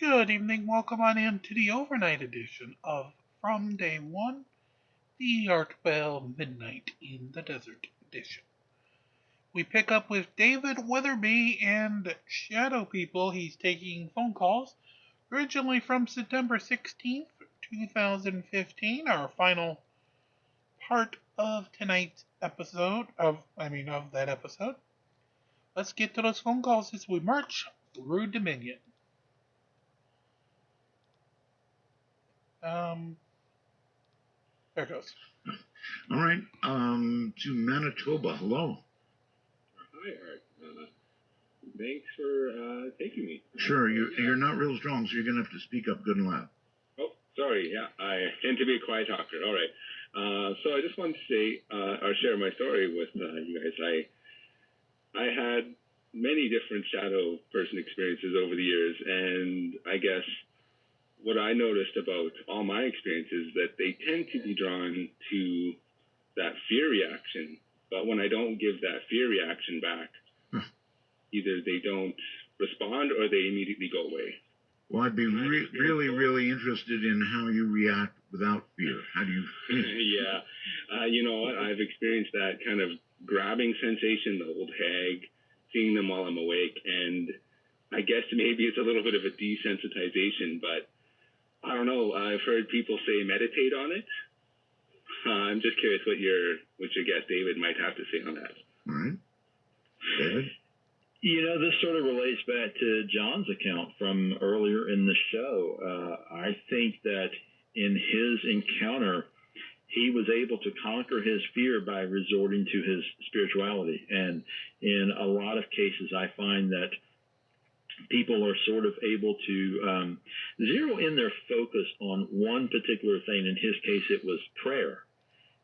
Good evening. Welcome on in to the overnight edition of From Day One, the Art Bell Midnight in the Desert edition. We pick up with David Weatherby and Shadow People. He's taking phone calls originally from September 16th, 2015, our final part of tonight's episode of that episode. Let's get to those phone calls as we march through Dominion. There it goes. All right. To Manitoba. Hello. Hi, Art. Thanks for taking me. Sure. You're not real strong, so you're gonna have to speak up good and loud. Oh, sorry. Yeah, I tend to be a quiet talker. All right. So I just wanted to say, or share my story with you guys. I had many different shadow person experiences over the years, and I guess what I noticed about all my experiences that they tend to be drawn to that fear reaction. But when I don't give that fear reaction back, either they don't respond or they immediately go away. Well, I'd be really interested in how you react without fear. How do you feel? Yeah. You know what? I've experienced that kind of grabbing sensation, the old hag, seeing them while I'm awake. And I guess maybe it's a little bit of a desensitization, but I don't know. I've heard people say meditate on it. I'm just curious what your guest David might have to say on that. All right. David? You know, this sort of relates back to John's account from earlier in the show. I think that in his encounter, he was able to conquer his fear by resorting to his spirituality. And in a lot of cases, I find that people are sort of able to zero in their focus on one particular thing. In his case, it was prayer.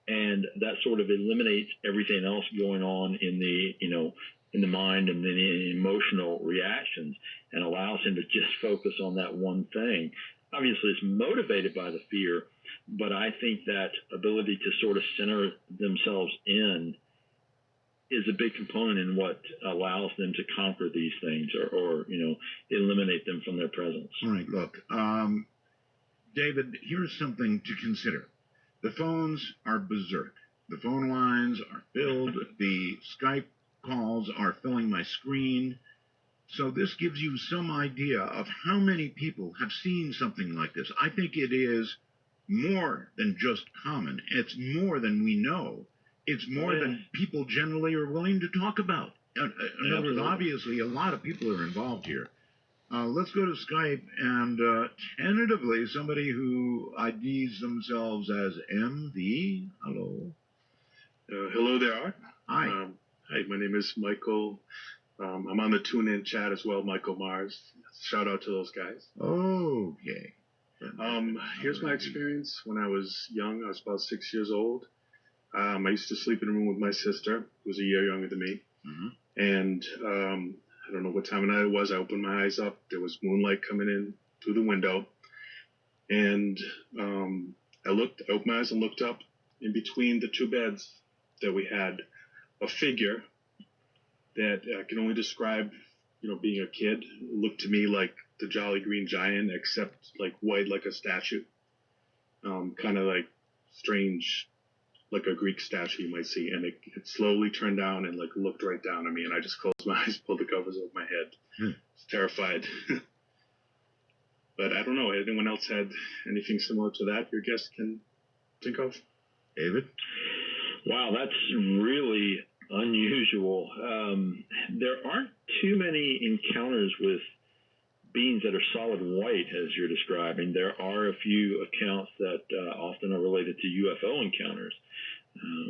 And that sort of eliminates everything else going on in the mind and the emotional reactions, and allows him to just focus on that one thing. Obviously, it's motivated by the fear, but I think that ability to sort of center themselves in is a big component in what allows them to conquer these things or eliminate them from their presence. All right, look, David, here's something to consider. The phones are berserk. The phone lines are filled. The Skype calls are filling my screen. So this gives you some idea of how many people have seen something like this. I think it is more than just common. It's more than we know. It's more than people generally are willing to talk about. In other words, obviously, a lot of people are involved here. Let's go to Skype and tentatively somebody who IDs themselves as MV. Hello. Hello there, Art. Hi. Hi, my name is Michael. I'm on the tune-in chat as well, Michael Mars. Shout out to those guys. Okay. Here's my experience. When I was young, I was about 6 years old. I used to sleep in a room with my sister, who was a year younger than me. Mm-hmm. And I don't know what time of night it was. I opened my eyes up. There was moonlight coming in through the window. And I opened my eyes and looked up. In between the two beds that we had, a figure that I can only describe, being a kid. It looked to me like the Jolly Green Giant, except like white, like a statue. Kind of like strange, like a Greek statue you might see. And it slowly turned down and like looked right down at me. And I just closed my eyes, pulled the covers over my head. I was terrified. But I don't know. Anyone else had anything similar to that your guest can think of? David? Wow, that's really unusual. There aren't too many encounters with beings that are solid white, as you're describing. There are a few accounts that often are related to UFO encounters,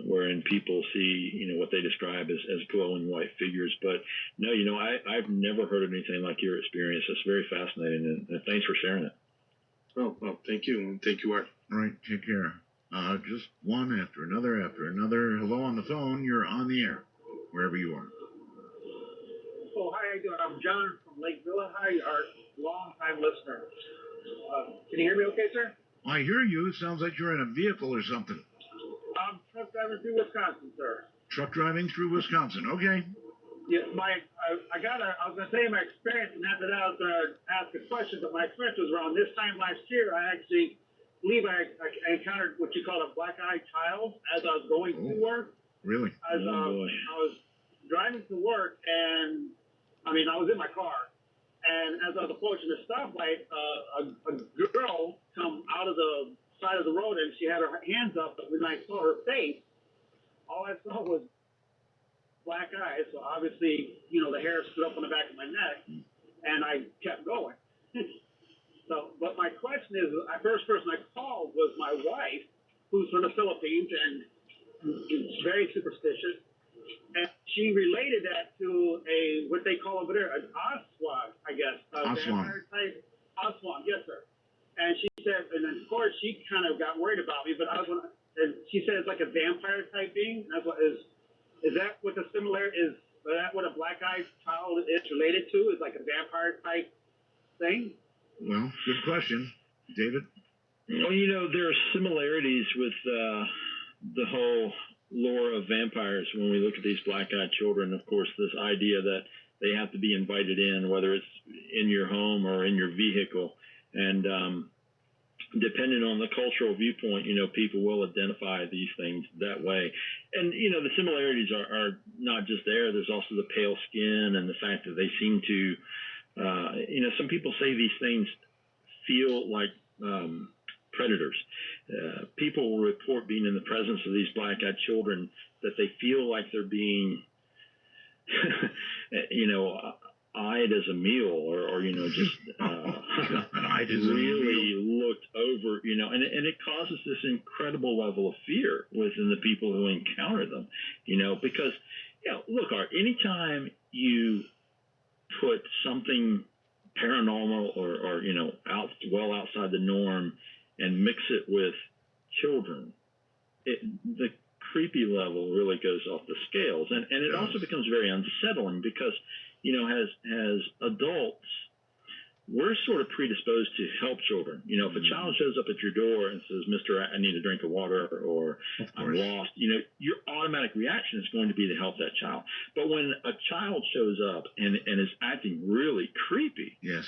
wherein people see, what they describe as glowing white figures. But no, I've never heard of anything like your experience. It's very fascinating, and thanks for sharing it. Oh, thank you. Thank you, Art. All right, take care. Just one after another after another. Hello on the phone. You're on the air, wherever you are. Oh, hi, how you doing? I'm John from Lake Villa. Hi, Art. Long-time listener. Can you hear me okay, sir? I hear you. It sounds like you're in a vehicle or something. I'm truck driving through Wisconsin, sir. Truck driving through Wisconsin. Okay. Yeah, my I was going to say my experience, and after that I was going to ask a question, but my experience was around this time last year. I actually believe I encountered what you call a black-eyed child as I was going to work. Really? I was driving to work, and I was in my car, and as I was approaching the stoplight, a girl come out of the side of the road, and she had her hands up, but when I saw her face, all I saw was black eyes, so obviously, the hair stood up on the back of my neck, and I kept going. But my question is, the first person I called was my wife, who's from the Philippines, and is very superstitious, and she related that to what they call over there, an Aswang, I guess. Vampire type. Aswang, yes, sir. And she said, and then of course she kind of got worried about me, but and she said it's like a vampire type being. That's what is that what the similarity is? Is that what a black-eyed child is related to? Is like a vampire type thing? Well, good question, David. Well, there are similarities with the whole lore of vampires when we look at these black-eyed children. Of course, this idea that they have to be invited in, whether it's in your home or in your vehicle, and depending on the cultural viewpoint, people will identify these things that way. And, the similarities are not just there. There's also the pale skin and the fact that they seem to, some people say these things feel like predators. People will report being in the presence of these black-eyed children that they feel like they're being, eyed as a meal or just really looked over, and it causes this incredible level of fear within the people who encounter them, because, look, Art, anytime you put something paranormal or well outside the norm and mix it with children, the creepy level really goes off the scales, and it also becomes very unsettling because as adults, we're sort of predisposed to help children. If a child shows up at your door and says, "Mister, I need a drink of water," or "I'm lost," your automatic reaction is going to be to help that child. But when a child shows up and is acting really creepy, yes,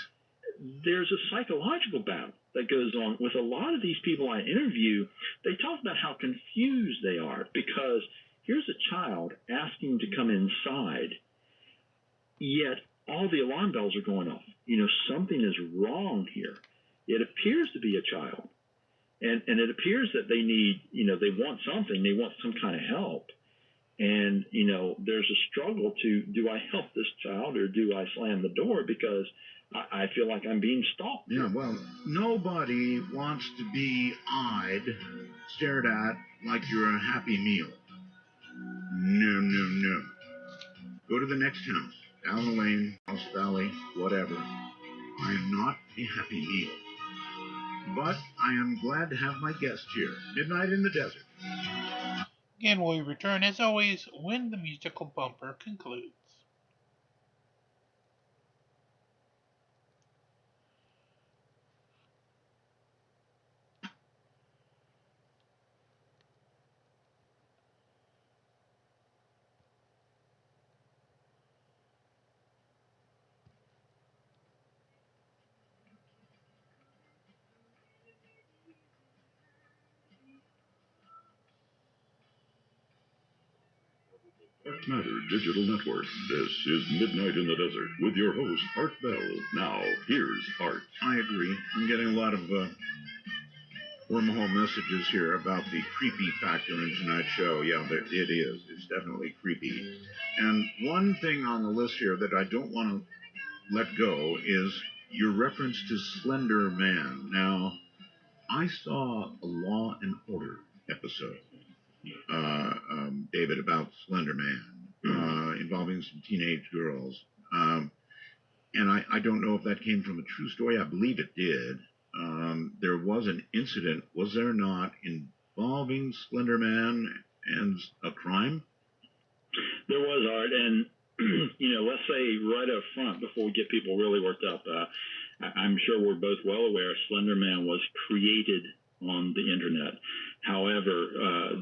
there's a psychological battle that goes on with a lot of these people I interview. They talk about how confused they are because here's a child asking to come inside, yet all the alarm bells are going off. Something is wrong here. It appears to be a child. And it appears that they need, they want something. They want some kind of help. And, there's a struggle to, do I help this child or do I slam the door because I feel like I'm being stalked? Yeah, well, nobody wants to be eyed, stared at like you're a Happy Meal. No. Go to the next house. Down the lane, House Valley, whatever. I am not a Happy Meal. But I am glad to have my guest here. Midnight in the Desert. Again, we return as always when the musical bumper concludes. Art Matter Digital Network. This is Midnight in the Desert with your host, Art Bell. Now, here's Art. I agree. I'm getting a lot of wormhole messages here about the creepy factor in tonight's show. Yeah, it is. It's definitely creepy. And one thing on the list here that I don't want to let go is your reference to Slender Man. Now, I saw a Law and Order episode, David, about Slender Man, involving some teenage girls. And I don't know if that came from a true story. I believe it did. There was an incident, was there not, involving Slender Man and a crime? There was, Art, and let's say right up front before we get people really worked up, I'm sure we're both well aware Slender Man was created on the internet. However,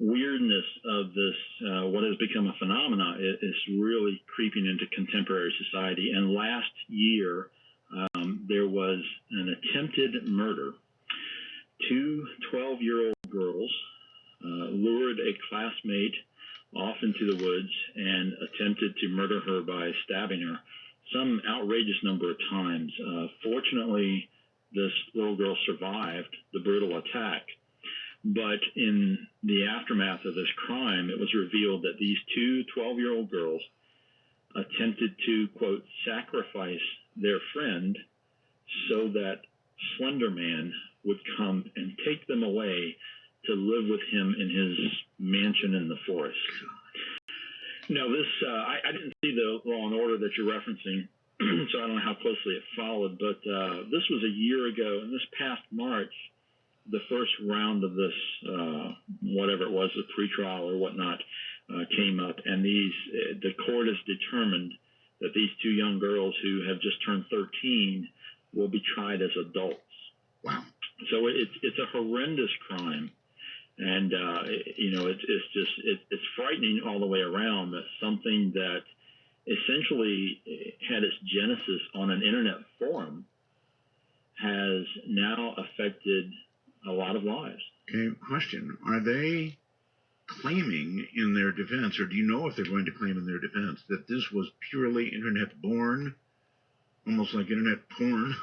weirdness of this, what has become a phenomena, is really creeping into contemporary society. And last year, there was an attempted murder. Two 12-year-old girls lured a classmate off into the woods and attempted to murder her by stabbing her some outrageous number of times. Fortunately, this little girl survived the brutal attack. But in the aftermath of this crime, it was revealed that these two 12-year-old girls attempted to, quote, sacrifice their friend so that Slender Man would come and take them away to live with him in his mansion in the forest. Now, this, I didn't see the Law and Order that you're referencing, so I don't know how closely it followed, but this was a year ago, and this past March, the first round of this, whatever it was, the pretrial or whatnot, came up, and the court has determined that these two young girls who have just turned 13 will be tried as adults. Wow. So it's a horrendous crime, and it's frightening all the way around that something that essentially had its genesis on an internet forum has now affected a lot of lives. Okay, question. Are they claiming in their defense, or do you know if they're going to claim in their defense, that this was purely internet-born, almost like internet porn,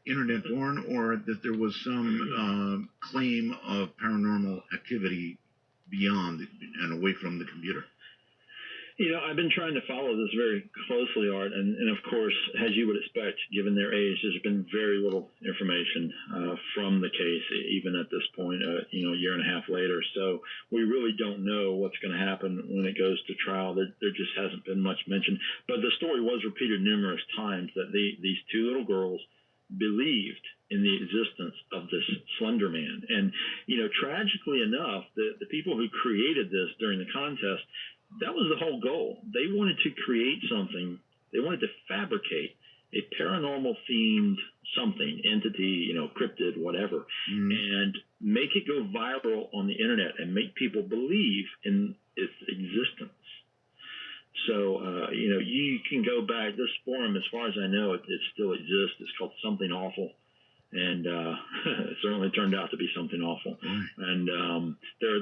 internet-born, or that there was some claim of paranormal activity beyond and away from the computer? You know, I've been trying to follow this very closely, Art, and of course, as you would expect, given their age, there's been very little information from the case, even at this point, a year and a half later. So we really don't know what's going to happen when it goes to trial. There just hasn't been much mention. But the story was repeated numerous times that these two little girls believed in the existence of this Slender Man. And, tragically enough, the people who created this during the contest, that was the whole goal. They wanted to create something. They wanted to fabricate a paranormal-themed something, entity, cryptid, whatever, and make it go viral on the internet and make people believe in its existence. So, you can go back. This forum, as far as I know, it still exists. It's called Something Awful. And it certainly turned out to be something awful. And there are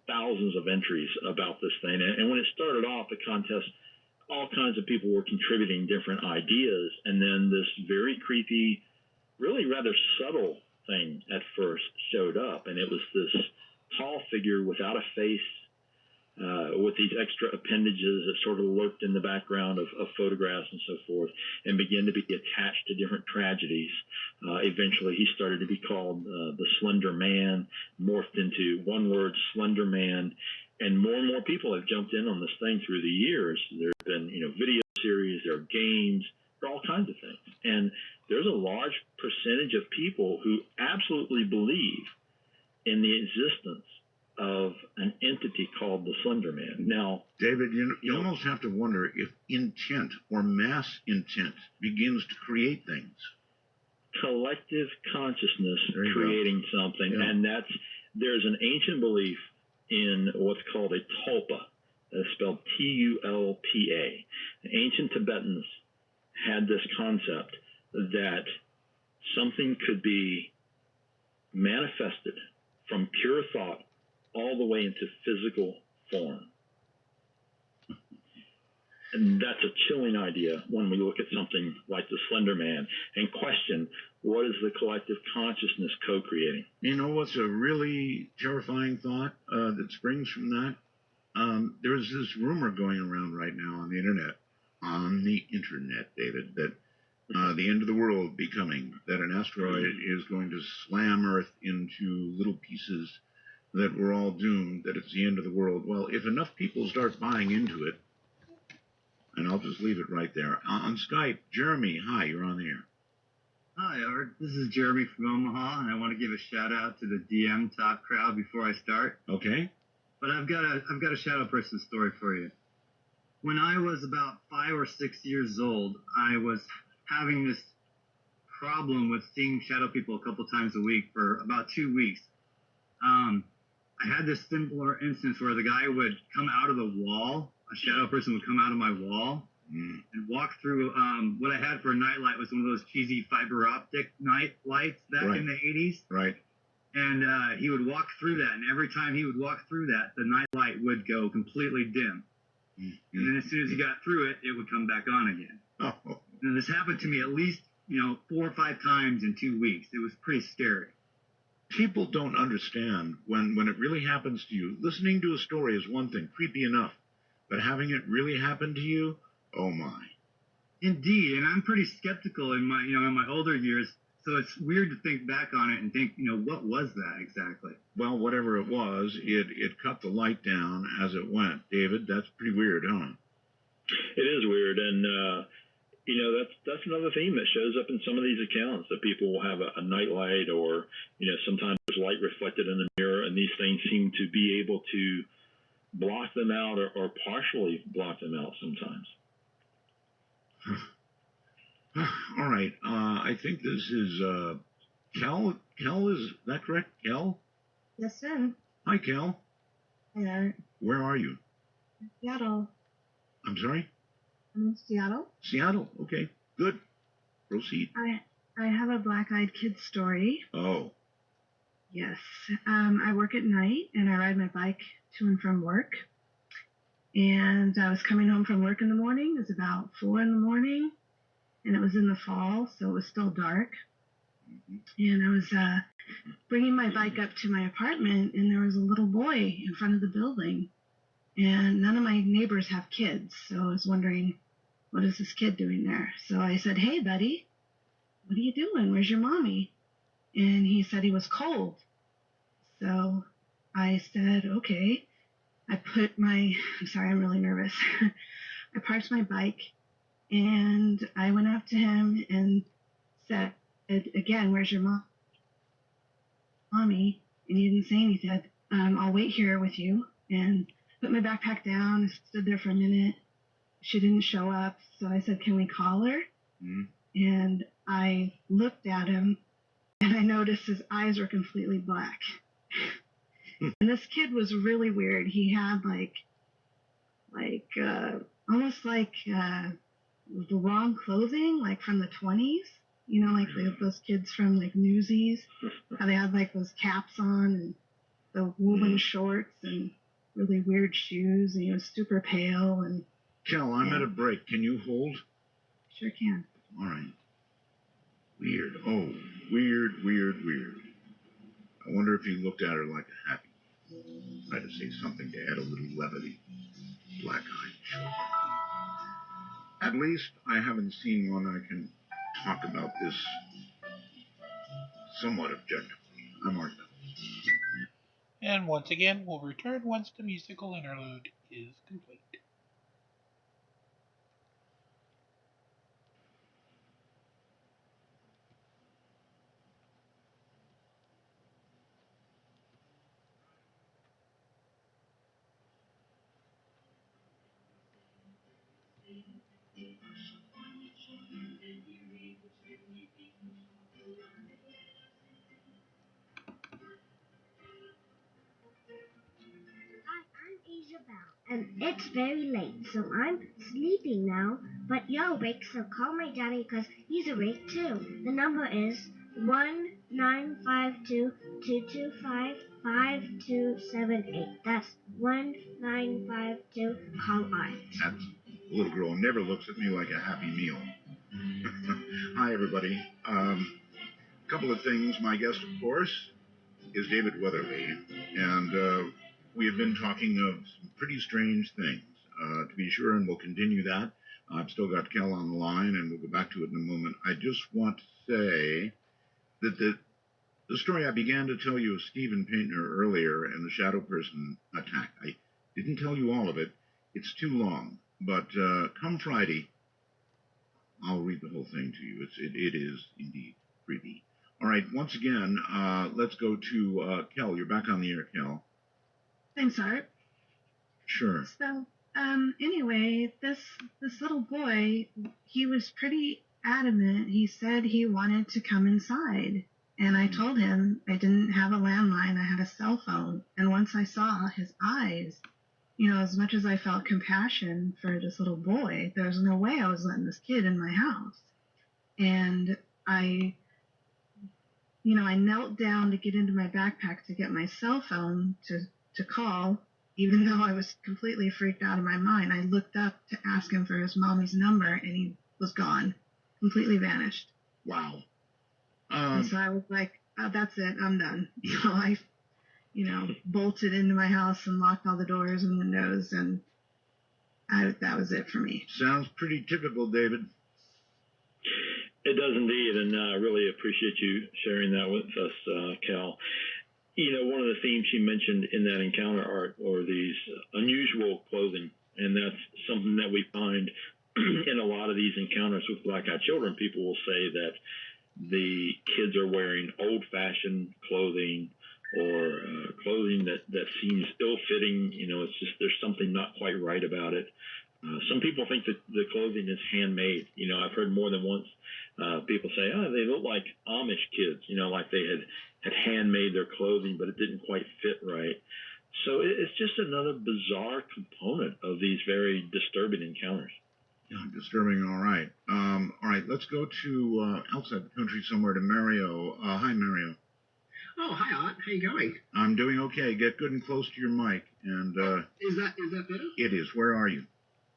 thousands of entries about this thing. And when it started off, the contest, all kinds of people were contributing different ideas. And then this very creepy, really rather subtle thing at first showed up. And it was this tall figure without a face, with these extra appendages that sort of lurked in the background of photographs and so forth, and began to be attached to different tragedies. Eventually, he started to be called the Slender Man, morphed into one word, Slender Man, and more people have jumped in on this thing through the years. There have been, video series, there are games, there are all kinds of things. And there's a large percentage of people who absolutely believe in the existence of an entity called the Slender Man. Now, David, you almost have to wonder if intent or mass intent begins to create things. Collective consciousness creating something, and there's an ancient belief in what's called a tulpa. That's spelled T-U-L-P-A. The ancient Tibetans had this concept that something could be manifested from pure thought all the way into physical form. And that's a chilling idea when we look at something like the Slender Man and question, what is the collective consciousness co-creating? You know what's a really terrifying thought that springs from that? There's this rumor going around right now on the internet, David, that the end of the world be coming, that an asteroid is going to slam Earth into little pieces, that we're all doomed, that it's the end of the world. Well, if enough people start buying into it, and I'll just leave it right there. On Skype, Jeremy, hi, you're on the air. Hi, Art. This is Jeremy from Omaha, and I want to give a shout-out to the DM Talk crowd before I start. Okay. But I've got a shadow person story for you. When I was about 5 or 6 years old, I was having this problem with seeing shadow people a couple times a week for about 2 weeks. I had this simpler instance where the guy would come out of the wall, a shadow person would come out of my wall and walk through. What I had for a nightlight was one of those cheesy fiber optic night lights back in the 80s. Right. And he would walk through that, and every time he would walk through that, the night light would go completely dim. And then as soon as he got through it, it would come back on again. Oh. And this happened to me at least, 4 or 5 times in 2 weeks. It was pretty scary. People don't understand when it really happens to you. Listening to a story is one thing, creepy enough. But having it really happen to you, oh my. Indeed, and I'm pretty skeptical in my older years. So it's weird to think back on it and think, what was that exactly? Well, whatever it was, it cut the light down as it went. David, that's pretty weird, huh? It is weird, and that's another theme that shows up in some of these accounts, that people will have a night light, or sometimes there's light reflected in the mirror, and these things seem to be able to block them out or partially block them out sometimes. All right. I think this is Kel. Kel, is that correct? Kel? Yes, sir. Hi, Kel. Hello. Where are you? Seattle. I'm sorry? I'm in Seattle. Seattle. Okay. Good. Proceed. I have a black-eyed kid story. Oh. Yes. I work at night, and I ride my bike to and from work. And I was coming home from work in the morning. It was about 4 in the morning, and it was in the fall, so it was still dark. And I was bringing my bike up to my apartment, and there was a little boy in front of the building. And none of my neighbors have kids, so I was wondering, what is this kid doing there? So I said, hey, buddy, what are you doing? Where's your mommy? And he said he was cold. So I said, okay. I'm sorry, I'm really nervous. I parked my bike, and I went up to him and said, again, where's your mommy? And he didn't say anything. I said, I'll wait here with you, and put my backpack down and stood there for a minute. She didn't show up, so I said, can we call her? And I looked at him, and I noticed his eyes were completely black. And this kid was really weird. He had almost like the wrong clothing, like from the 20s. Like those kids from like Newsies, how they had like those caps on and the woolen shorts and really weird shoes, and he was super pale. And Kel, I'm at a break. Can you hold? Sure can. All right. Weird. Oh, weird. I wonder if he looked at her like a happy. Tried to say something to add a little levity. Black-eyed children. At least I haven't seen one I can talk about this somewhat objectively. I'm Art. And once again, we'll return once the musical interlude is complete. And it's very late, so I'm sleeping now. But you're awake, so call my daddy because he's awake too. The number is 1-952-225-5278. That's 1952. Call I. That little girl never looks at me like a happy meal. Hi, everybody. Couple of things. My guest, of course, is David Weatherly, and we have been talking of some pretty strange things, to be sure, and we'll continue that. I've still got Kel on the line, and we'll go back to it in a moment. I just want to say that the story I began to tell you of Stephen Paintner earlier and the shadow person attack, I didn't tell you all of it. It's too long, but come Friday, I'll read the whole thing to you. It is indeed creepy. All right, once again, let's go to Kel. You're back on the air, Kel. Thanks, Art. Sure. So, anyway, this little boy, he was pretty adamant. He said he wanted to come inside. And I told him I didn't have a landline, I had a cell phone. And once I saw his eyes, as much as I felt compassion for this little boy, there was no way I was letting this kid in my house. And I knelt down to get into my backpack to get my cell phone to call, even though I was completely freaked out of my mind. I looked up to ask him for his mommy's number, and he was gone, completely vanished. Wow. And so I was like, oh, that's it, I'm done. I bolted into my house and locked all the doors and windows, and that was it for me. Sounds pretty typical, David. It does indeed, and I really appreciate you sharing that with us, Cal. One of the themes you mentioned in that encounter, Art, or these unusual clothing, and that's something that we find in a lot of these encounters with black-eyed children. People will say that the kids are wearing old-fashioned clothing or clothing that seems ill-fitting. It's just there's something not quite right about it. Some people think that the clothing is handmade. I've heard more than once people say, oh, they look like Amish kids, like they had handmade their clothing, but it didn't quite fit right. So it's just another bizarre component of these very disturbing encounters. Yeah, disturbing, all right. All right, let's go to outside the country somewhere to Mario. Hi, Mario. Oh, hi, Art. How you going? I'm doing okay. Get good and close to your mic. And Is that better? It is. Where are you?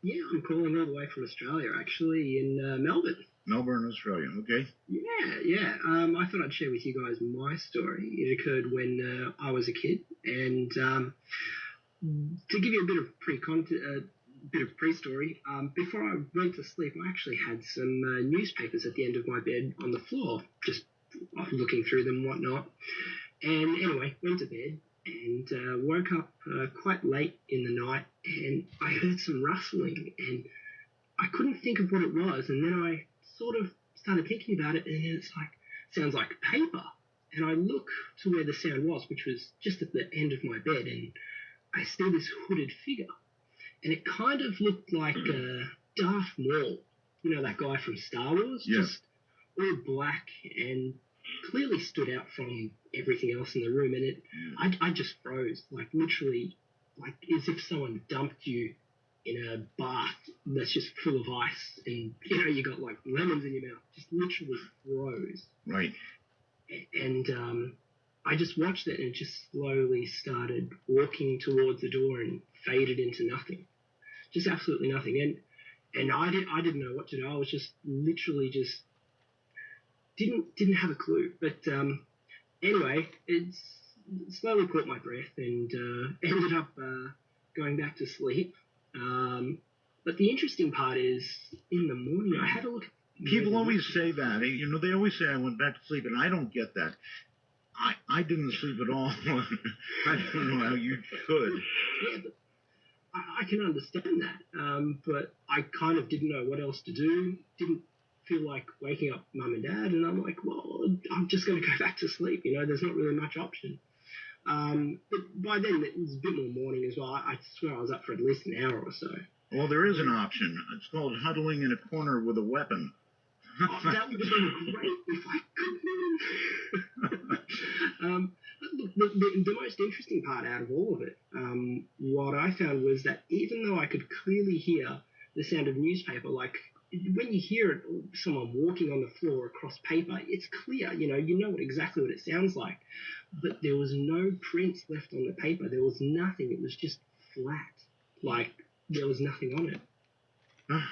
Yeah, I'm calling all the way from Australia, actually, in Melbourne. Melbourne, Australia. Okay. Yeah. I thought I'd share with you guys my story. It occurred when I was a kid, and to give you a bit of pre-story, before I went to sleep, I actually had some newspapers at the end of my bed on the floor, just looking through them and whatnot. And anyway, went to bed and woke up quite late in the night, and I heard some rustling, and I couldn't think of what it was. And then I sort of started thinking about it, and it's like, sounds like paper. And I look to where the sound was, which was just at the end of my bed, and I see this hooded figure. And it kind of looked like Darth Maul, that guy from Star Wars, just all black and clearly stood out from everything else in the room. And I just froze, like literally, like as if someone dumped you in a bath that's just full of ice, and you got like lemons in your mouth. Just literally froze. Right. And I just watched it, and it just slowly started walking towards the door and faded into nothing. Just absolutely nothing. And I didn't know what to do. I was just literally just didn't have a clue. But anyway, it slowly caught my breath and ended up going back to sleep. But the interesting part is, in the morning, I had a look. People always say that. They always say I went back to sleep, and I don't get that. I didn't sleep at all. I don't know how you could. Yeah, but I can understand that. But I kind of didn't know what else to do. Didn't feel like waking up mum and dad, and I'm like, well, I'm just going to go back to sleep. There's not really much option. But by then it was a bit more morning as well. I swear I was up for at least an hour or so. Well, there is an option. It's called huddling in a corner with a weapon. Oh, that would have been great if I could. Look, the most interesting part out of all of it, what I found was that even though I could clearly hear the sound of newspaper, like when you hear it, someone walking on the floor across paper, it's clear, you know exactly what it sounds like. But there was no prints left on the paper. There was nothing. It was just flat, like there was nothing on it.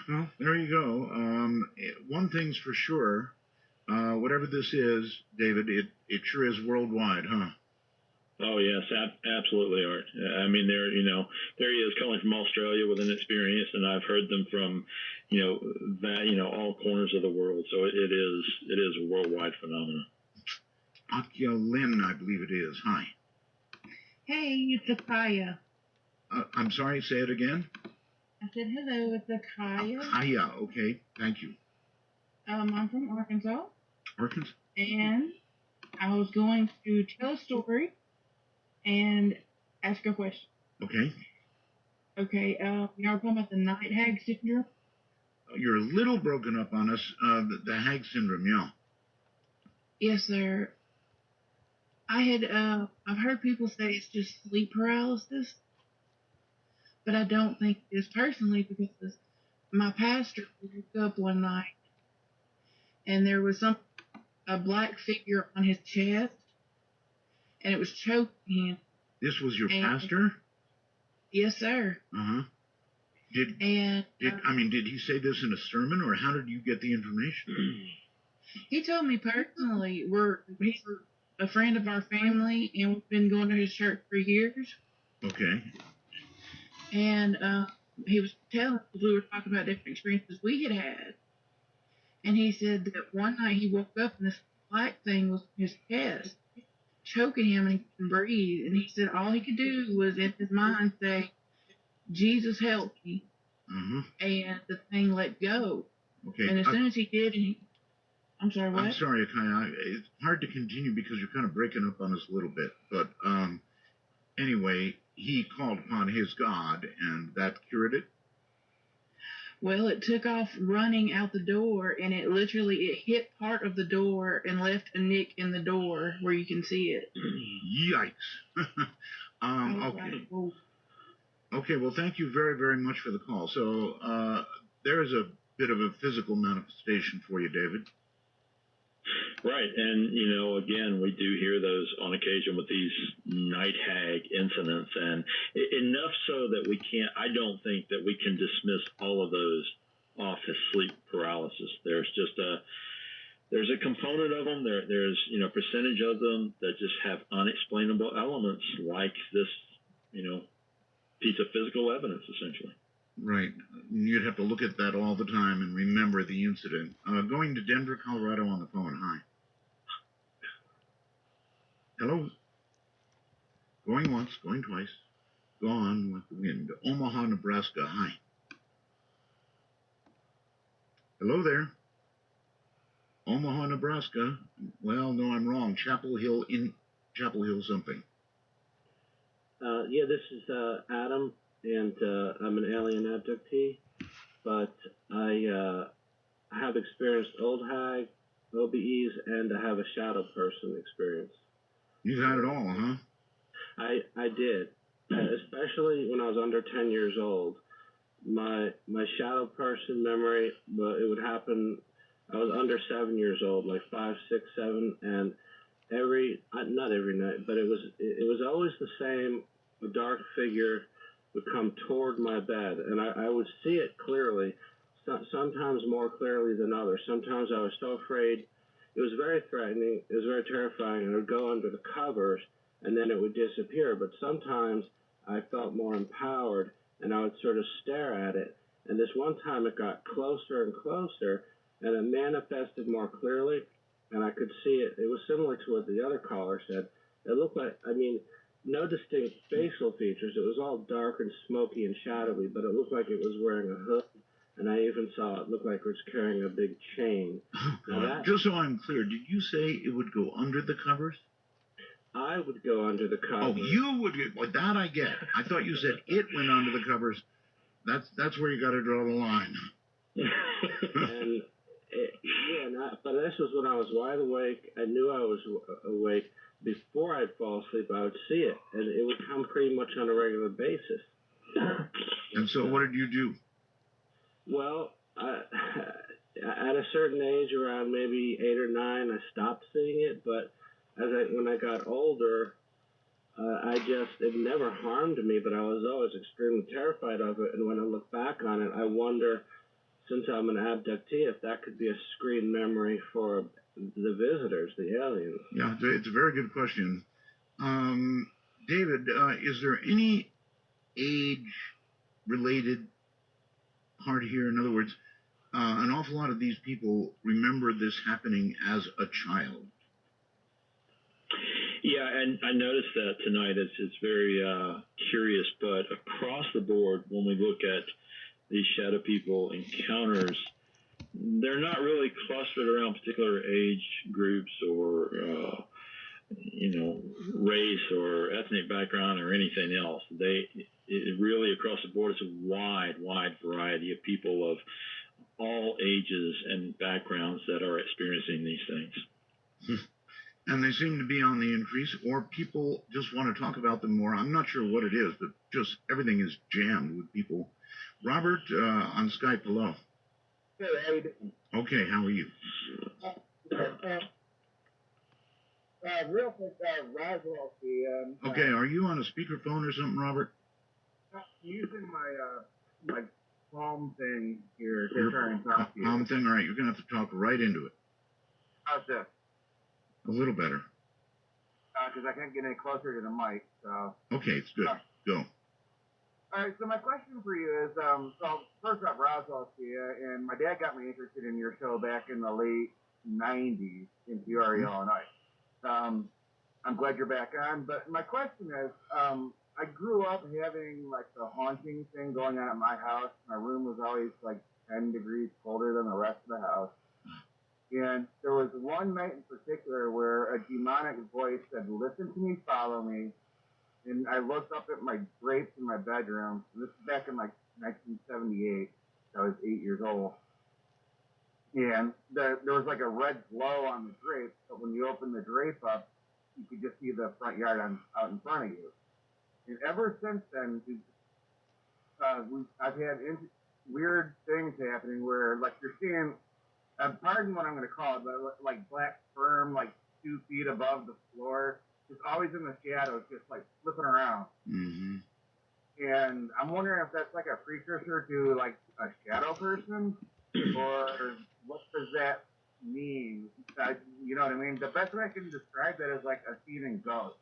Well, there you go. One thing's for sure. Whatever this is, David, it sure is worldwide, huh? Oh yes, absolutely, Art. I mean, there he is calling from Australia with an experience, and I've heard them from, all corners of the world. So it is a worldwide phenomenon. Akya Lin, I believe it is. Hi. Hey, it's Akaya. I'm sorry, say it again. I said hello, it's Akaya. Akaya, okay, thank you. I'm from Arkansas. Arkansas? And I was going to tell a story and ask a question. Okay. Okay, y'all talking about the night hag syndrome? You're a little broken up on us. The hag syndrome, yeah. Yes, sir. I've heard people say it's just sleep paralysis, but I don't think it is personally because my pastor woke up one night and there was a black figure on his chest and it was choking him. This was your pastor? Yes, sir. Uh-huh. Did he say this in a sermon, or how did you get the information? He told me personally. He's a friend of our family, and we've been going to his church for years. Okay. And he was telling us, we were talking about different experiences we had had. And he said that one night he woke up and this black thing was in his chest, choking him, and he couldn't breathe. And he said all he could do was in his mind say, Jesus help me. Mm-hmm. And the thing let go. Okay. And as soon as he did, I'm sorry, what? I'm sorry, Akai. It's hard to continue because you're kind of breaking up on us a little bit. But anyway, he called upon his God, and that cured it? Well, it took off running out the door, and it hit part of the door and left a nick in the door where you can see it. Yikes. Okay. Okay, well, thank you very, very much for the call. So there's a bit of a physical manifestation for you, David. Right, and again, we do hear those on occasion with these night hag incidents, and enough so that I don't think that we can dismiss all of those off as sleep paralysis. There's a component of them. There's percentage of them that just have unexplainable elements, like this piece of physical evidence, essentially. Right. You'd have to look at that all the time and remember the incident. Going to Denver, Colorado on the phone. Hi. Hello? Going once, going twice. Gone with the wind. Omaha, Nebraska. Hi. Hello there. Omaha, Nebraska. Well, no, I'm wrong. Chapel Hill something. Yeah, this is Adam, and I'm an alien abductee, but I have experienced old hag, OBEs, and I have a shadow person experience. You've had it all, huh? I did, especially when I was under 10 years old. My shadow person memory, it would happen. I was under 7 years old, like 5, 6, 7, and not every night, but it was always the same. A dark figure would come toward my bed, and I would see it clearly, sometimes more clearly than others. Sometimes I was so afraid. It was very threatening. It was very terrifying, and it would go under the covers, and then it would disappear. But sometimes I felt more empowered, and I would sort of stare at it. And this one time it got closer and closer, and it manifested more clearly, and I could see it. It was similar to what the other caller said. It looked like, no distinct facial features. It was all dark and smoky and shadowy, but it looked like it was wearing a hood, and I even saw it looked like it was carrying a big chain. Just so I'm clear, did you say it would go under the covers? I would go under the covers. Oh, you would. Well, that I get. I thought you said it went under the covers. That's where you got to draw the line. But this was when I was wide awake. I knew I was awake. Before I'd fall asleep, I would see it, and it would come pretty much on a regular basis. And so what did you do? Well, at a certain age, around maybe 8 or 9, I stopped seeing it, but when I got older, it never harmed me, but I was always extremely terrified of it, and when I look back on it, I wonder, since I'm an abductee, if that could be a screen memory for the visitors, the aliens. Yeah, it's a very good question. David, is there any age-related part here? In other words, an awful lot of these people remember this happening as a child. Yeah, and I noticed that tonight. It's very curious, but across the board, when we look at these shadow people encounters, they're not really clustered around particular age groups or, race or ethnic background or anything else. It really across the board, it's a wide variety of people of all ages and backgrounds that are experiencing these things. and they seem to be on the increase, or people just want to talk about them more. I'm not sure what it is, but just everything is jammed with people. Robert, on Skype, hello. Hey, how you doing? Okay, how are you? Real quick, Roswell, Okay, are you on a speakerphone or something, Robert? using my palm thing here to try and talk to you. Palm thing? All right, you're going to have to talk right into it. How's this? A little better. Because I can't get any closer to the mic, so. Okay, it's good. Go. All right, so my question for you is, so first off, Roswell, and my dad got me interested in your show back in the late 90s in Peoria, Illinois. I'm glad you're back on, but my question is, I grew up having like the haunting thing going on at my house. My room was always like 10 degrees colder than the rest of the house. And there was one night in particular where a demonic voice said, "Listen to me, follow me." And I looked up at my drapes in my bedroom. This is back in like 1978. I was 8 years old. And there was like a red glow on the drape, but when you open the drape up, you could just see the front yard out in front of you. And ever since then, I've had weird things happening where, like, you're seeing, pardon what I'm going to call it, but like black sperm, like 2 feet above the floor, just always in the shadows, just like flipping around. Mm-hmm. And I'm wondering if that's like a precursor to like a shadow person, or what does that mean? You know what I mean? The best way I can describe that is like a seething ghost.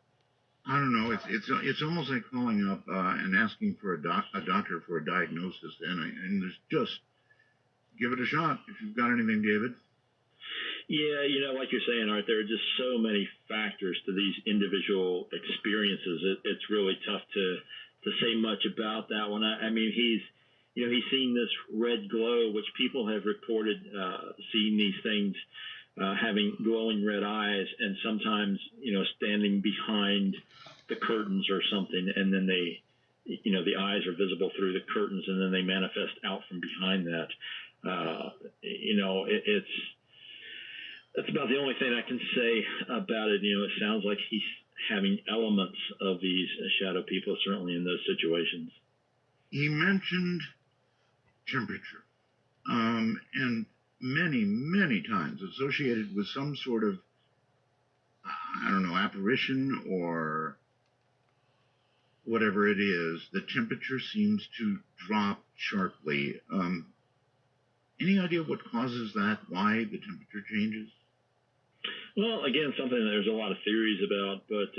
I don't know. It's almost like calling up and asking for a doctor for a diagnosis, and there's just give it a shot if you've got anything, David. Yeah, like you're saying, Art, there are just so many factors to these individual experiences. It's really tough to say much about that one. I mean, he's seen this red glow, which people have reported seeing these things, having glowing red eyes, and sometimes, standing behind the curtains or something, and then they, the eyes are visible through the curtains, and then they manifest out from behind that. That's about the only thing I can say about it. It sounds like he's having elements of these shadow people, certainly in those situations. He mentioned temperature, and many times associated with some sort of, I don't know, apparition or whatever it is, the temperature seems to drop sharply. Any idea what causes that? Why the temperature changes? Well, again, something that there's a lot of theories about, but,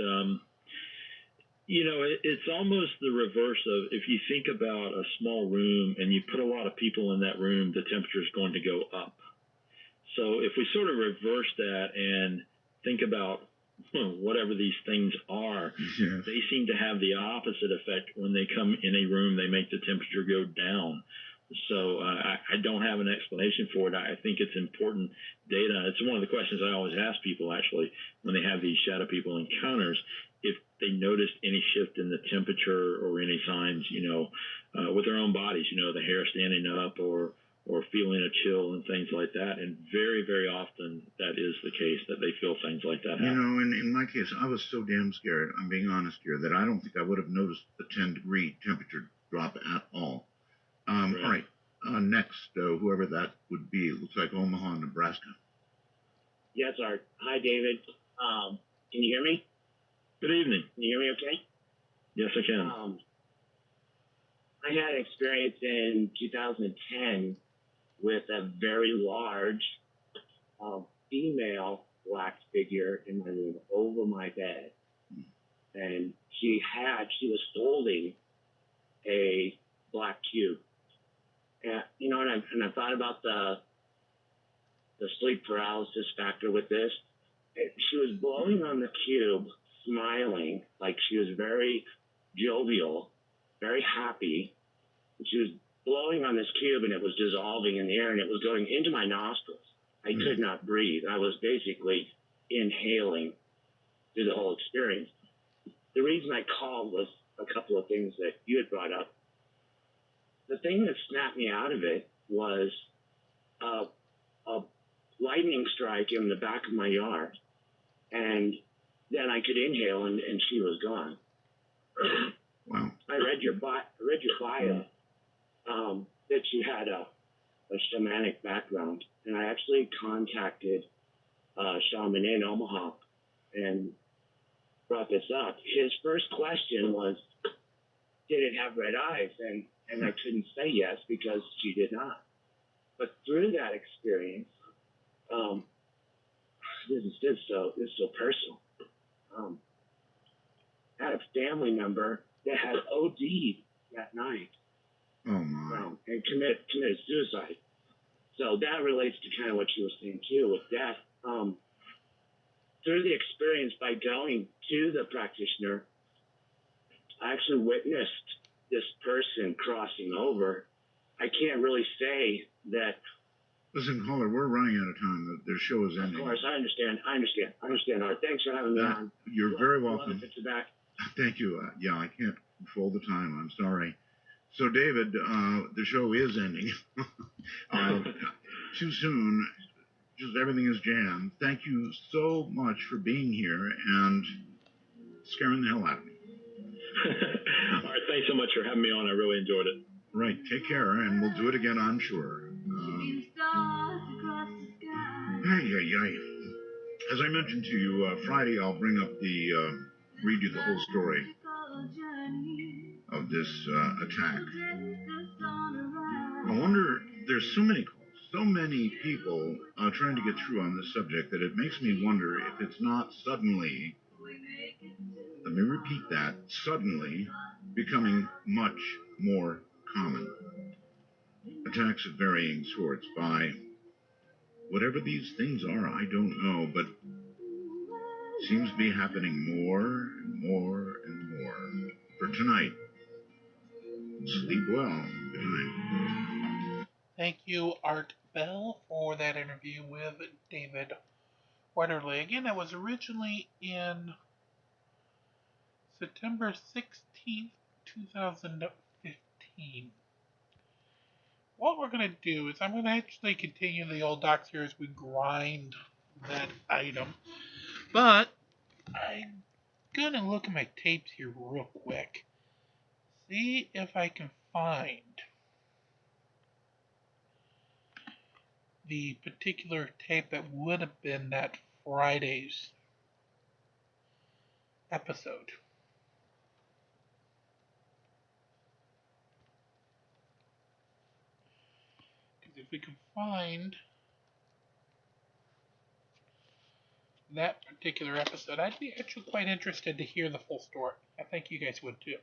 it's almost the reverse of, if you think about a small room and you put a lot of people in that room, the temperature is going to go up. So if we sort of reverse that and think about whatever these things are, yes, they seem to have the opposite effect. When they come in a room, they make the temperature go down. So I don't have an explanation for it. I think it's important data. It's one of the questions I always ask people, actually, when they have these shadow people encounters, if they noticed any shift in the temperature or any signs, with their own bodies, the hair standing up or feeling a chill and things like that. And very, very often that is the case, that they feel things like that happen. In my case, I was so damn scared, I'm being honest here, that I don't think I would have noticed the 10-degree temperature drop at all. Right. All right. Next, whoever that would be, it looks like Omaha, Nebraska. Yes, Art. Hi, David. Can you hear me? Good evening. Can you hear me okay? Yes, I can. I had an experience in 2010 with a very large female black figure in my room over my bed. And she was holding a black cube. And I thought about the sleep paralysis factor with this. She was blowing on the cube, smiling, like she was very jovial, very happy. She was blowing on this cube, and it was dissolving in the air, and it was going into my nostrils. I could not breathe. I was basically inhaling through the whole experience. The reason I called was a couple of things that you had brought up. The thing that snapped me out of it was a lightning strike in the back of my yard. and then I could inhale, and she was gone. Wow. I read your bio that you had a shamanic background, and I actually contacted a shaman in Omaha and brought this up. His first question was, did it have red eyes? And I couldn't say yes because she did not. But through that experience, this is so personal. I had a family member that had OD'd that night. Oh my. And committed suicide. So that relates to kind of what you were saying too with death. Through the experience by going to the practitioner, I actually witnessed this person crossing over. I can't really say that. Listen, caller, we're running out of time. The show is ending. Of course, I understand, Art. Thanks for having me on. You're very welcome. Love to get you back. Thank you. Yeah, I can't control the time. I'm sorry. So, David, the show is ending. Too soon. Just everything is jammed. Thank you so much for being here and scaring the hell out of me. All right, thanks so much for having me on. I really enjoyed it. Right, take care, and we'll do it again, I'm sure. As I mentioned to you, Friday I'll bring up read you the whole story of this attack. I wonder, there's so many calls, so many people trying to get through on this subject that it makes me wonder if it's not suddenly, let me repeat that, suddenly becoming much more common. Attacks of varying sorts by whatever these things are, I don't know, but seems to be happening more and more and more. For tonight, sleep well. Good night. Thank you, Art Bell, for that interview with David Wetterly. Again, that was originally in September 16th, 2015. What we're going to do is I'm going to actually continue the old docs here as we grind that item. But I'm going to look at my tapes here real quick. See if I can find the particular tape that would have been that Friday's episode. Because if we can find that particular episode, I'd be actually quite interested to hear the full story. I think you guys would too.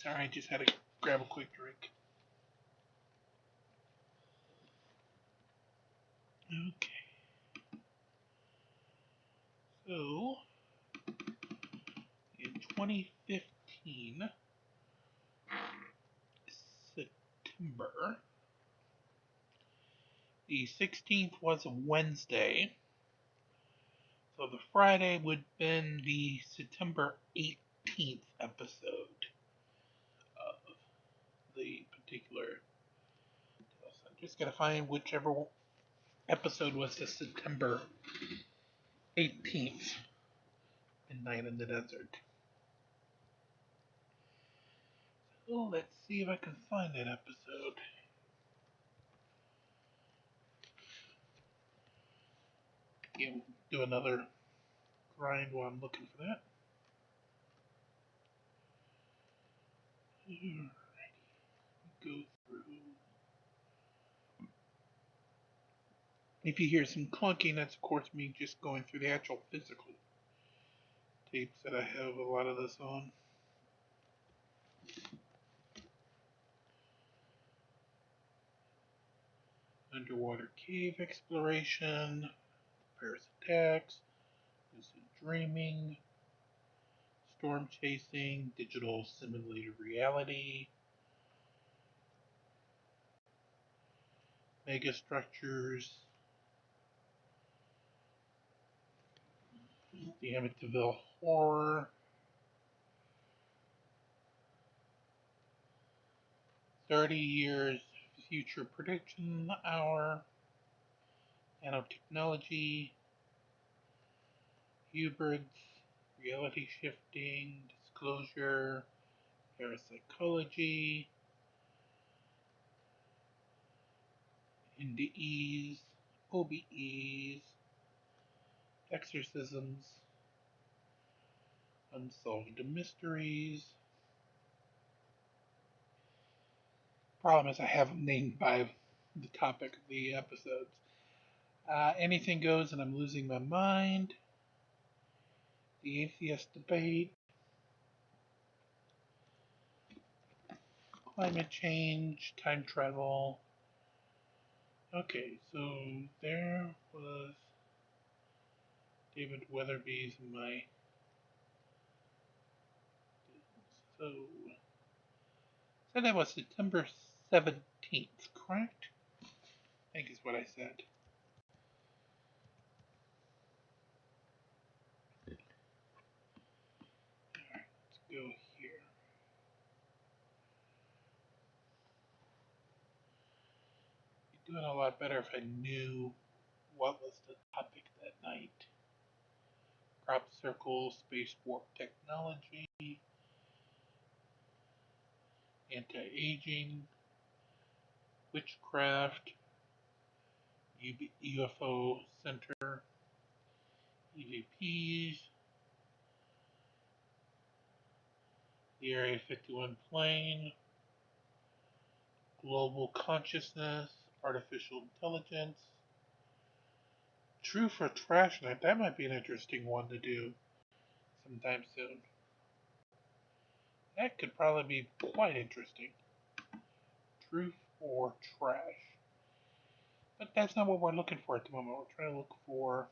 Sorry, I just had to grab a quick drink. Okay. So, in 2015, September, the 16th was a Wednesday. So the Friday would have been the September 18th episode of the particular. So I'm just going to find whichever episode was the September 18th, Midnight in the Desert. So let's see if I can find that episode. Again, do another grind while I'm looking for that. Alrighty. Go through. If you hear some clunking, that's of course me just going through the actual physical tapes that I have a lot of this on. Underwater cave exploration, Paris attacks, lucid dreaming, storm chasing, digital simulated reality, megastructures, the Amityville horror, 30 years Future Prediction Hour, Nanotechnology, hybrids, reality shifting, disclosure, parapsychology, NDEs, OBEs, exorcisms, unsolved mysteries. Problem is, I have them named by the topic of the episodes. Anything goes, and I'm losing my mind. The atheist debate. Climate change, time travel. Okay, so there was David Weatherby's my. So said that was September 17th, correct? I think is what I said. Alright, let's go here. Be doing a lot better if I knew what was the topic that night. Crop circle, space warp technology, anti-aging, witchcraft, UFO center, EVPs, the Area 51 plane, global consciousness, artificial intelligence, truth or trash night. That might be an interesting one to do sometime soon. That could probably be quite interesting. Truth or trash. But that's not what we're looking for at the moment. We're trying to look for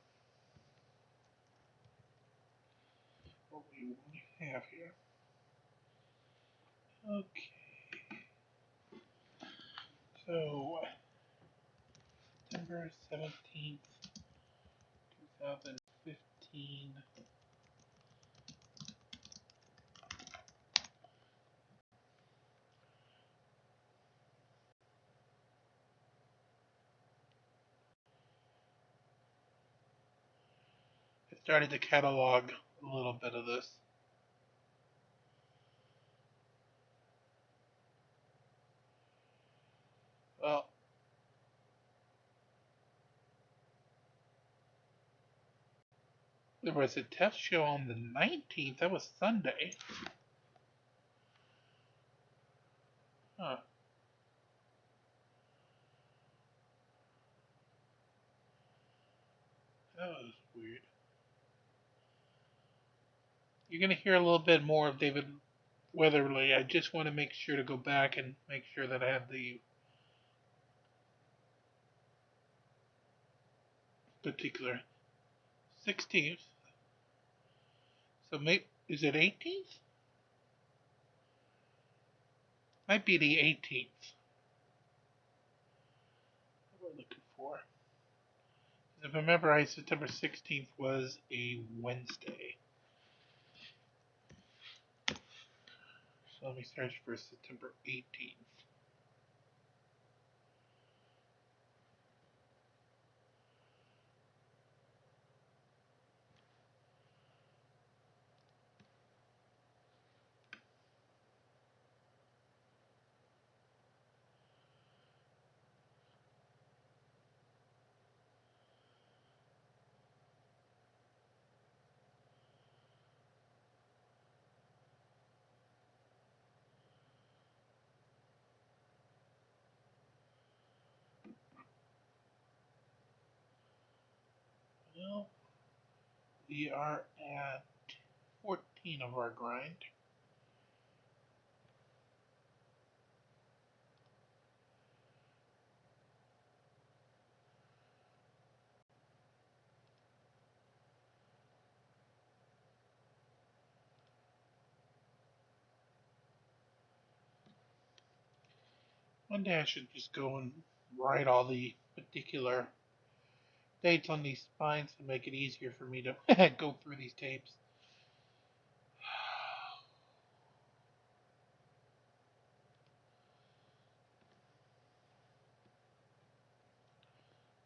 what we have here. Okay. So, September 17th, 2015. I started to catalog a little bit of this. Well, there was a test show on the 19th. That was Sunday. Huh. That was weird. You're going to hear a little bit more of David Weatherly. I just want to make sure to go back and make sure that I have the particular 16th. So maybe, is it 18th? Might be the 18th. What we're looking for. If I remember right, September 16th was a Wednesday. So let me search for September 18th. Well, we are at 14 of our grind. One day I should just go and write all the particular dates on these spines to make it easier for me to go through these tapes.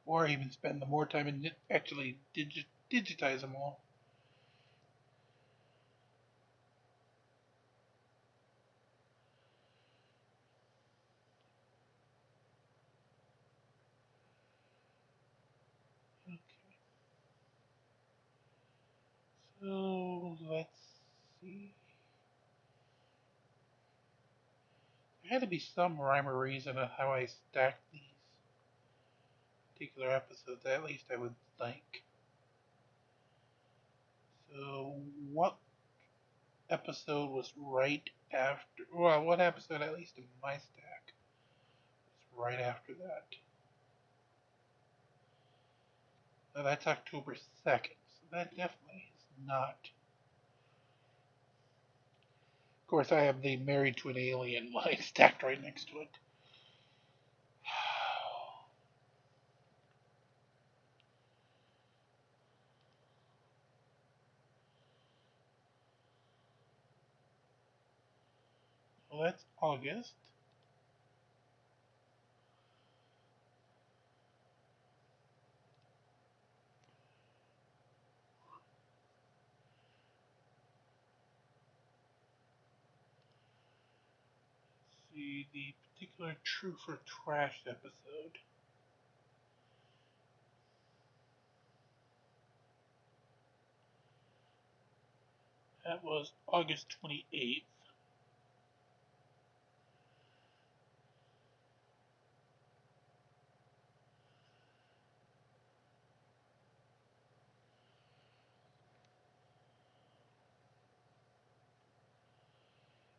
or even spend the more time and actually digitize them all. Okay. So let's see. There had to be some rhyme or reason of how I stacked these particular episodes, at least I would think. So what episode was right after, well, what episode, at least in my stack, was right after that? So that's October 2nd, so that definitely is not. Of course, I have the Married to an Alien line stacked right next to it. Well, that's August. See the particular Truth or Trash episode. That was August 28th.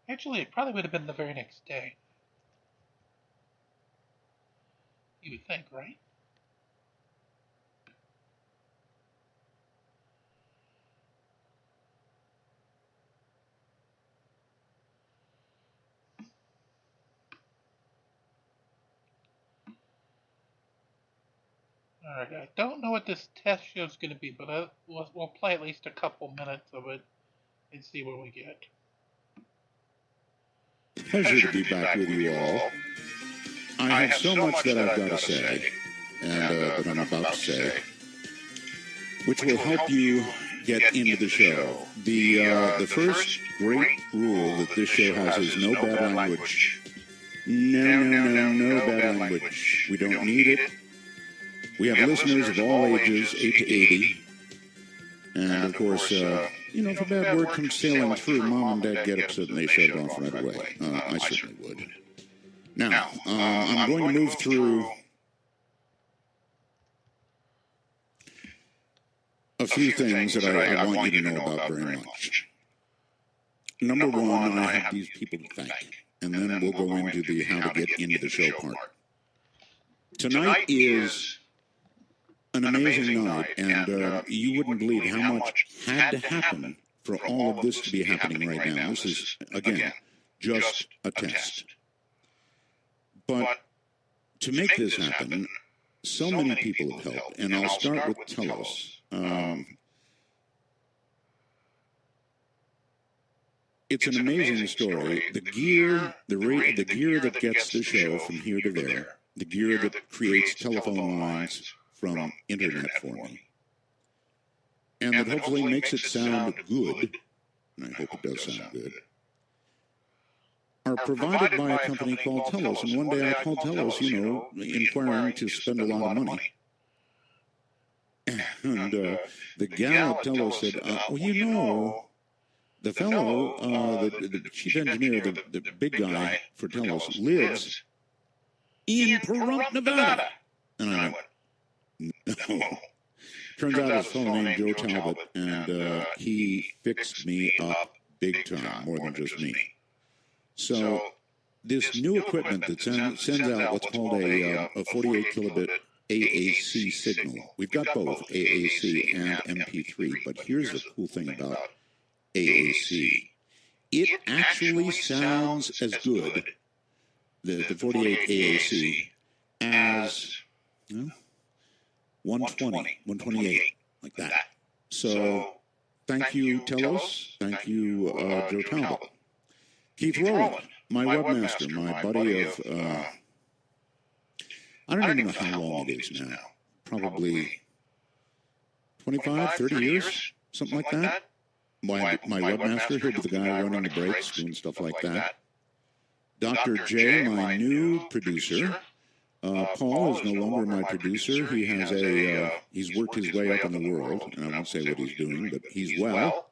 Actually, it probably would have been the very next day. You would think, right? Alright, I don't know what this test show is going to be, but we'll play at least a couple minutes of it and see what we get. Pleasure to be back with you all. I have so much that I've got to say, and that I'm about to say, which will help you get into the show. The first great rule that this show has is no bad language. No bad language. We don't need it. We have listeners of all ages, 8 to 80. And, of course, if a bad word comes sailing through, Mom and Dad get upset and they shut it off right away. I certainly would. Now, I'm going to move through a few things that I want you to know about very much. Number one, I have these people to thank. And then we'll go into the how to get into the show part. Tonight is an amazing night, and you wouldn't believe how much had to happen for all of this to be happening right now. This is, again, just a test. But to make this happen, so many people have helped, and I'll start with Telos. It's an amazing story. The gear, the gear that gets the show from here to there, the gear that creates telephone lines from internet for me, and that hopefully makes it sound good, and I hope it does sound good, are provided by a company called Telos. And one day I called Telos, inquiring to spend a lot of money. And the gal at Telos said, the fellow, the chief engineer, the big guy for Telos, lives in Pahrump, Nevada. And I went, no. Turns out his fellow named Joe Talbot, and he fixed me up big time, more than just me. So this new equipment that sends out what's called a 48 kilobit AAC signal. We've got both AAC and MP3, but here's the cool thing about AAC. It actually sounds as good, the 48 AAC, as 120, 128, like that. So thank you, Telos. Thank you, Joe Talbot. Keith Rowland, my webmaster, my buddy of, I don't even know how long it is now, probably 25, 30 years, something like that. My webmaster, he'll be the guy running the breaks, doing stuff like that. Dr. J, my new producer. Paul is no longer my producer. He has he's worked his way up in the world, and I won't say what he's doing, but he's well.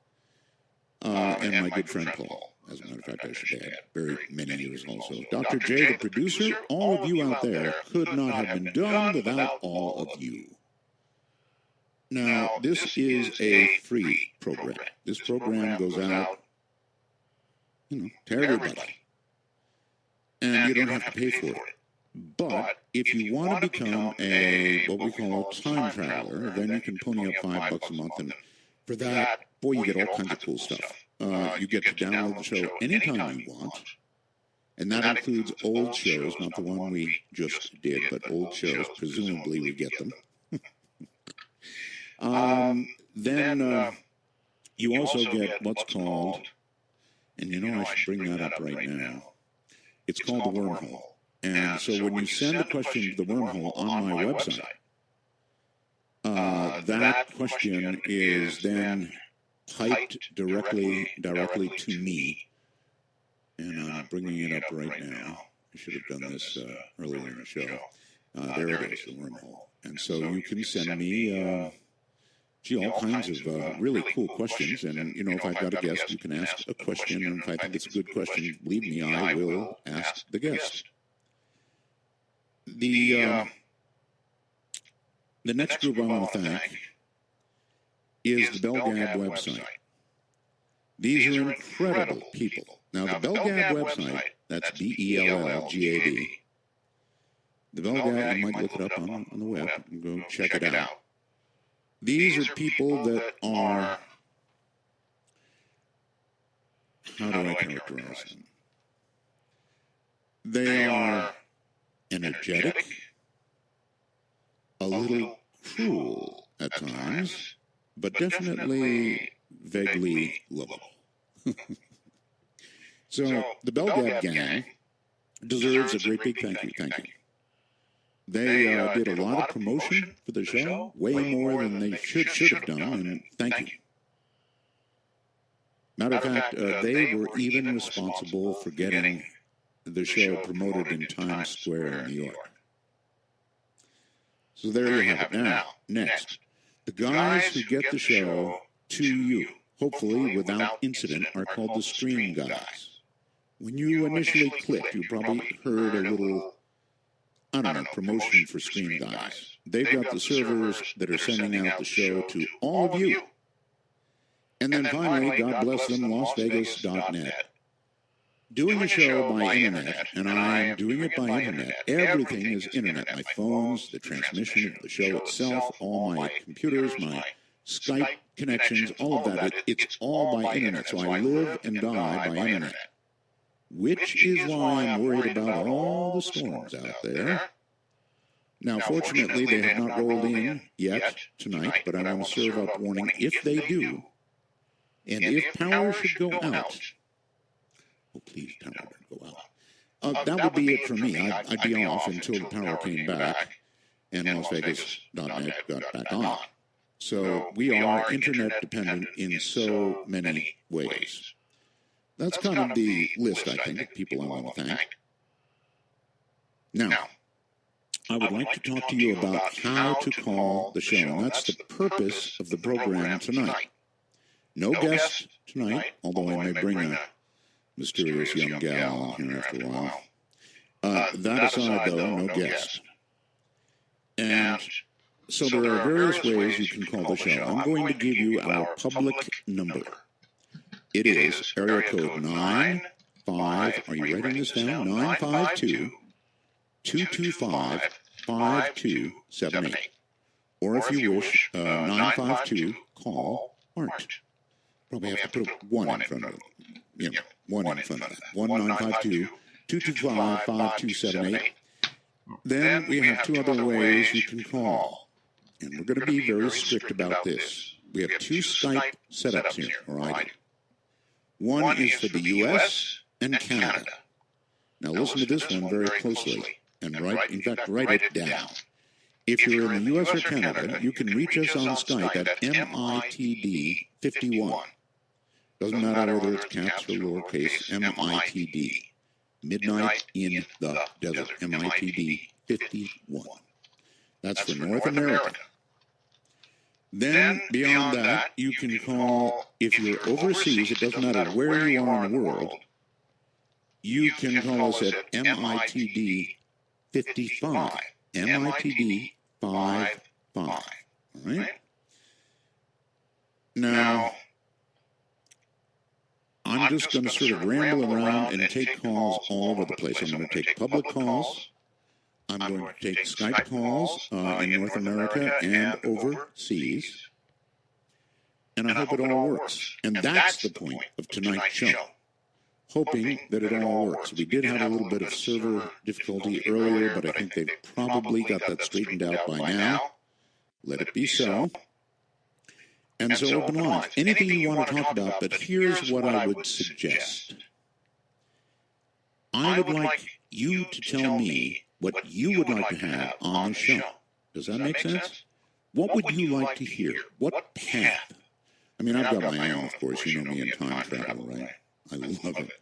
And my good friend Paul, as a matter of fact, I should add, very many years also. Dr. J, the producer, all of you out there could not have been done without all of you. Now, this is a free program. This program goes out, to everybody. And you don't have to pay for it. But if you want to become what we call a time traveler, then you can pony up $5 a month. And for that, boy, you get all kinds of cool stuff. You get to download the show anytime you want. And that includes old shows, not the one we just did, but old shows. Presumably we get them. Then you also get what's called, and I should bring that up right now. It's called the wormhole. And so when you send a question to the wormhole on my website, that question is then piped directly to me. And I'm bringing it up right now. I should have done this earlier in the show. There it is, the wormhole. And so you can send me all kinds of really cool questions. And, if I've got a guest, you can ask a question. And if I think it's a good question, believe me, I will ask the guest. The next group I want to thank is the Belgab website. These are incredible people. Now, the Belgab website, that's BELLGAB. The Belgab, you might look it up on the web and go check it out. These are people that are, how do I characterize them? They are energetic, a little cruel at times, but definitely vaguely lovable. So the Belgab gang deserves a great big thank you. They did a lot of promotion for the show, way more than they should have done, and thank you. Matter of fact, they were even responsible for getting the show promoted in Times Square in New York. So there you have it. Now, next, the guys who get the show to you, hopefully without incident, are called the stream guys. When you initially clicked, you probably heard a little, promotion for stream guys. They've got the servers that are sending out the show to all of you. And then finally, God bless them, LasVegas.net. Doing a show by internet, and I'm doing it by internet, everything is internet. My phones, the transmission of the show itself, all my computers, my Skype connections, all of that, it's all by internet. So I live and die by internet. Which is why I'm worried about all the storms out there. Now, fortunately, they have not rolled in yet tonight, but I want to serve up warning if they do, and if power should go out. Oh, please, power don't go out. That would be it for me. I'd be off until the power came back and LasVegas.net got back on. So we are internet dependent in so many ways. That's kind of the list, I think, of people I want to thank. Now, I would like to talk to you about how to call the show, and that's the purpose of the program tonight. No guest tonight, although I may bring a mysterious young gal on here after a while. That aside, though, no guest. And so there are various ways you can call the show. I'm going to give you our public number. It is area code 95, are you writing this down? 952-225-5278. Or if you wish, 952-CALL-ART. Probably have to put a 1 in front of it. Yeah, 1 in front of that. 1-952-225-5278. Then we have two other ways you can call. And we're going to be very strict about this. We have two Skype setups here, all right? One is for the U.S. and Canada. Now listen to this one very closely, and write it down. If you're in the U.S. or Canada, you can reach us on Skype at MITD51. Doesn't matter whether it's caps or lowercase, MITD. Midnight in the Desert, MITD 51. That's for North America. Then, beyond that, you can call, if you're overseas, it doesn't matter where you are in the world, you can call us at MITD 55. MITD 55. All right? Now, I'm just going to sort of ramble around and take calls all over the place. I'm going to take public calls. I'm going to take Skype calls in North America and overseas. And I hope it all works. And that's the point of tonight's show. Hoping that it all works. We did have a little bit of server difficulty earlier, but I think they've probably got that straightened out by now. Let it be so. And so open lines. Anything you want to talk about, but here's what I would suggest. I would like you to tell me what you would like to have on the show. Does that make sense? What would you like to hear? What path? I mean, I've got my own, of course. You know me in time travel, right? I love it.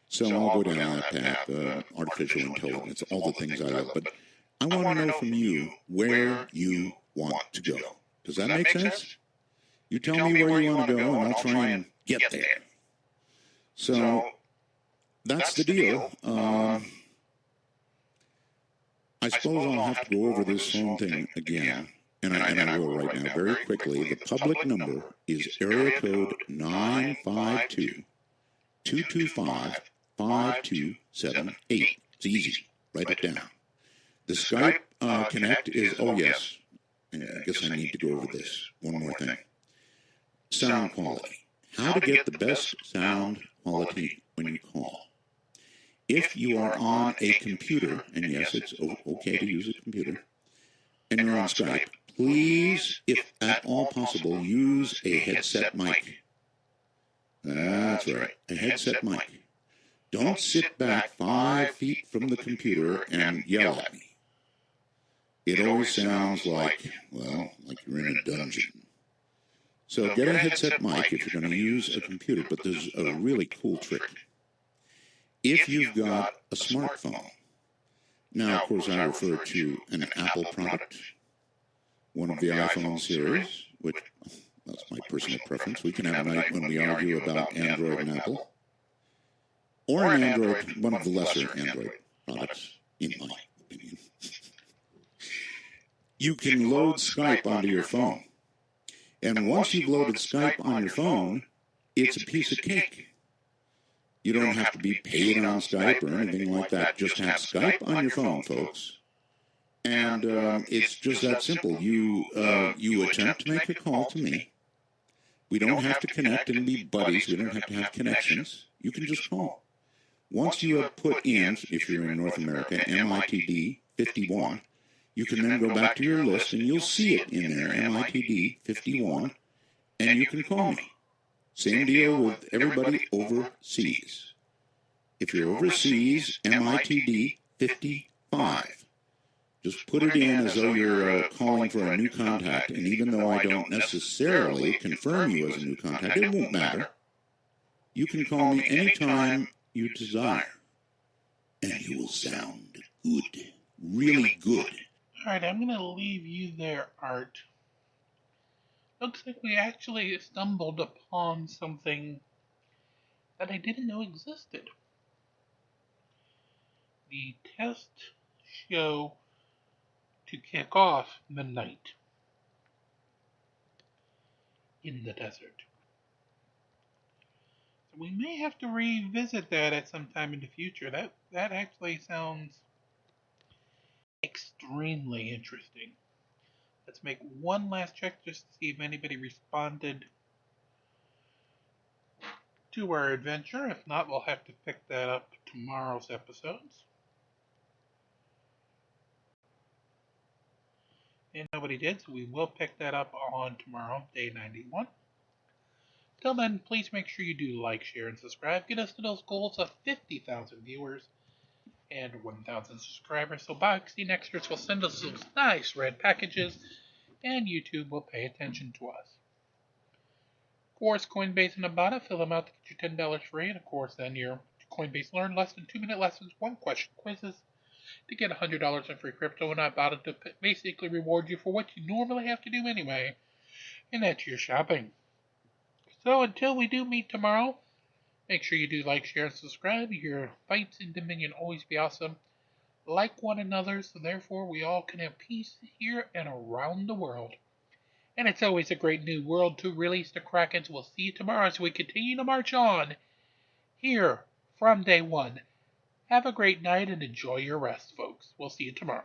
So I'll go down that path, artificial intelligence, all the things I love. But I want to know from you where you want to go. Does that make sense? You tell me where you want to go, and I'll try and get there. So that's the deal. I suppose I'll have to go over this phone thing again, and I will right now very quickly. The public number is area code 952-225-5278. It's easy. Write it down. The Skype Connect is, oh yes, I guess I need to go over this. One more thing. Sound quality. How to get the best sound quality when you call. If you are on a computer, and yes, it's okay to use a computer, and you're on Skype, please, if at all possible, use a headset mic. That's right, a headset mic. Don't sit back 5 feet from the computer and yell at me. It always sounds like, well, like you're in a dungeon. So get a headset mic if you're going to use a computer, but there's a really cool trick. If you've got a smartphone, now, of course, I refer to an Apple product, one of the iPhone series, which, that's my personal preference. We can have a night when we argue about Android and Apple, or an Android, one of the lesser Android products, in my opinion. You can load Skype onto your phone. And once you've loaded Skype on your phone, it's a piece of cake. You don't have to be paid on Skype or anything like that. Just have Skype on your phone, folks. And it's just that simple. You attempt to make a call to me. We don't have to connect and be buddies. We don't have to have connections. You can just call. Once you have put in, if you're in North America, MITD 51, you can then go back to your list and you'll see it in there, MITD 51, and you can call me. Same deal with everybody overseas. If you're overseas, MITD 55. Just put it in as though you're calling for a new contact, and even though I don't necessarily confirm you as a new contact, it won't matter. You can call me anytime you desire, and you will sound good, really good. All right, I'm going to leave you there, Art. Looks like we actually stumbled upon something that I didn't know existed. The test show to kick off Midnight in the Desert. So we may have to revisit that at some time in the future. That actually sounds extremely interesting. Let's make one last check just to see if anybody responded to our adventure. If not, we'll have to pick that up tomorrow's episodes. And nobody did, so we will pick that up on tomorrow, day 91. Till then, please make sure you do like, share, and subscribe. Get us to those goals of 50,000 viewers and 1,000 subscribers, so Boxing Extras will send us those nice red packages, and YouTube will pay attention to us. Of course, Coinbase and Ibotta, fill them out to get your $10 free, and of course, then your Coinbase Learn less than 2-minute lessons, one-question quizzes to get $100 in free crypto, and Ibotta to basically reward you for what you normally have to do anyway, and that's your shopping. So until we do meet tomorrow, make sure you do like, share, and subscribe. Your fights in Dominion always be awesome. Like one another, so therefore we all can have peace here and around the world. And it's always a great new world to release the Krakens. We'll see you tomorrow as we continue to march on here from day one. Have a great night and enjoy your rest, folks. We'll see you tomorrow.